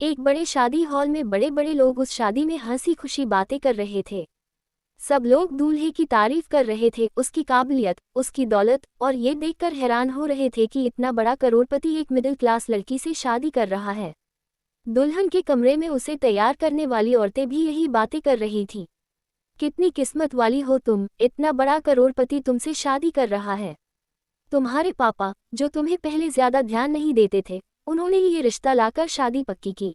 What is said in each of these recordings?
एक बड़े शादी हॉल में बड़े बड़े लोग उस शादी में हंसी खुशी बातें कर रहे थे। सब लोग दूल्हे की तारीफ कर रहे थे, उसकी काबिलियत, उसकी दौलत, और ये देखकर हैरान हो रहे थे कि इतना बड़ा करोड़पति एक मिडिल क्लास लड़की से शादी कर रहा है। दुल्हन के कमरे में उसे तैयार करने वाली औरतें भी यही बातें कर रही थीं। कितनी किस्मत वाली हो तुम, इतना बड़ा करोड़पति तुमसे शादी कर रहा है। तुम्हारे पापा, जो तुम्हें पहले ज्यादा ध्यान नहीं देते थे, उन्होंने ही ये रिश्ता लाकर शादी पक्की की।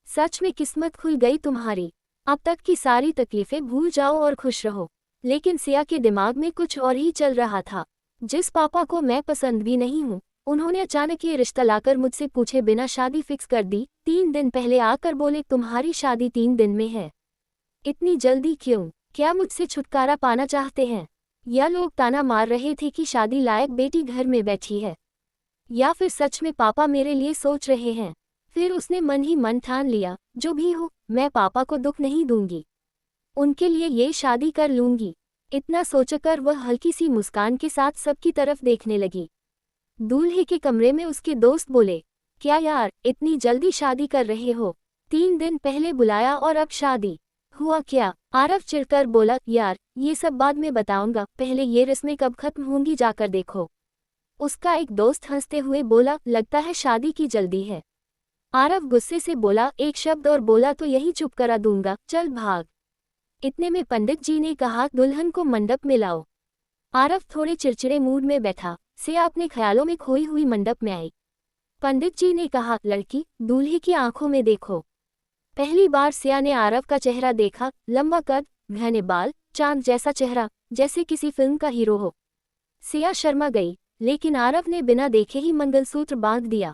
सच में किस्मत खुल गई तुम्हारी। अब तक की सारी तकलीफें भूल जाओ और खुश रहो। लेकिन सिया के दिमाग में कुछ और ही चल रहा था। जिस पापा को मैं पसंद भी नहीं हूँ, उन्होंने अचानक ये रिश्ता लाकर मुझसे पूछे बिना शादी फिक्स कर दी। 3 दिन पहले आकर बोले तुम्हारी शादी 3 दिन में है। इतनी जल्दी क्यों? क्या मुझसे छुटकारा पाना चाहते हैं? या लोग ताना मार रहे थे कि शादी लायक बेटी घर में बैठी है? या फिर सच में पापा मेरे लिए सोच रहे हैं? फिर उसने मन ही मन ठान लिया, जो भी हो, मैं पापा को दुख नहीं दूंगी। उनके लिए ये शादी कर लूंगी। इतना सोचकर वह हल्की सी मुस्कान के साथ सबकी तरफ देखने लगी। दूल्हे के कमरे में उसके दोस्त बोले, क्या यार, इतनी जल्दी शादी कर रहे हो? 3 दिन पहले बुलाया और अब शादी? हुआ क्या? आरव चिढ़कर बोला, यार, ये सब बाद में बताऊंगा, पहले ये रस्में कब खत्म होंगी जाकर देखो। उसका एक दोस्त हंसते हुए बोला, लगता है शादी की जल्दी है। आरव गुस्से से बोला, एक शब्द और बोला तो यही चुप करा दूंगा, चल भाग। इतने में पंडित जी ने कहा, दुल्हन को मंडप में लाओ। आरव थोड़े चिड़चिड़े मूड में बैठा। सिया अपने ख्यालों में खोई हुई मंडप में आई। पंडित जी ने कहा, लड़की, दूल्हे की आंखों में देखो। पहली बार सिया ने आरव का चेहरा देखा। लंबा कद, घने बाल, चांद जैसा चेहरा, जैसे किसी फिल्म का हीरो हो। सिया शर्मा गई, लेकिन आरव ने बिना देखे ही मंगलसूत्र बांध दिया।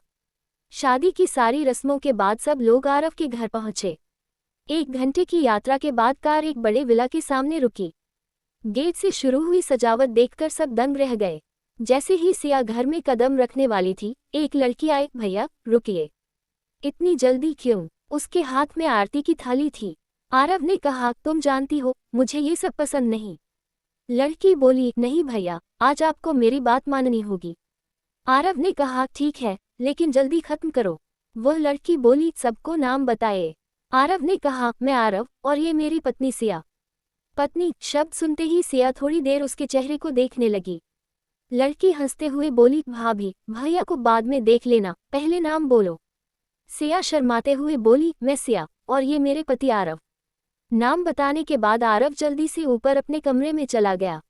शादी की सारी रस्मों के बाद सब लोग आरव के घर पहुंचे। 1 घंटे की यात्रा के बाद कार एक बड़े विला के सामने रुकी। गेट से शुरू हुई सजावट देखकर सब दंग रह गए। जैसे ही सिया घर में कदम रखने वाली थी, एक लड़की आई। भैया, रुकिए। इतनी जल्दी क्यों? उसके हाथ में आरती की थाली थी। आरव ने कहा, तुम जानती हो, मुझे ये सब पसंद नहीं। लड़की बोली, नहीं भैया, आज आपको मेरी बात माननी होगी। आरव ने कहा, ठीक है, लेकिन जल्दी खत्म करो। वह लड़की बोली, सबको नाम बताए। आरव ने कहा, मैं आरव, और ये मेरी पत्नी सिया। पत्नी शब्द सुनते ही सिया थोड़ी देर उसके चेहरे को देखने लगी। लड़की हंसते हुए बोली, भाभी, भैया को बाद में देख लेना, पहले नाम बोलो। सिया शर्माते हुए बोली, मैं सिया, और ये मेरे पति आरव। नाम बताने के बाद आरव जल्दी से ऊपर अपने कमरे में चला गया।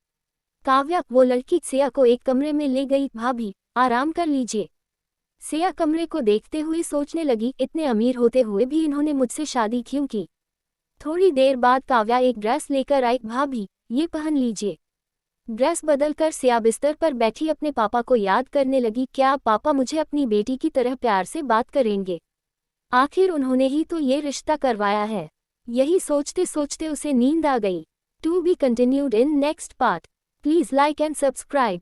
काव्या, वो लड़की सिया को एक कमरे में ले गई। भाभी, आराम कर लीजिए। सिया कमरे को देखते हुए सोचने लगी, इतने अमीर होते हुए भी इन्होंने मुझसे शादी क्यों की? थोड़ी देर बाद काव्या एक ड्रेस लेकर आई। भाभी, ये पहन लीजिए। ड्रेस बदलकर सिया बिस्तर पर बैठी अपने पापा को याद करने लगी। क्या पापा मुझे अपनी बेटी की तरह प्यार से बात करेंगे? आखिर उन्होंने ही तो ये रिश्ता करवाया है। यही सोचते सोचते उसे नींद आ गई। To be continued in next part. Please like and subscribe.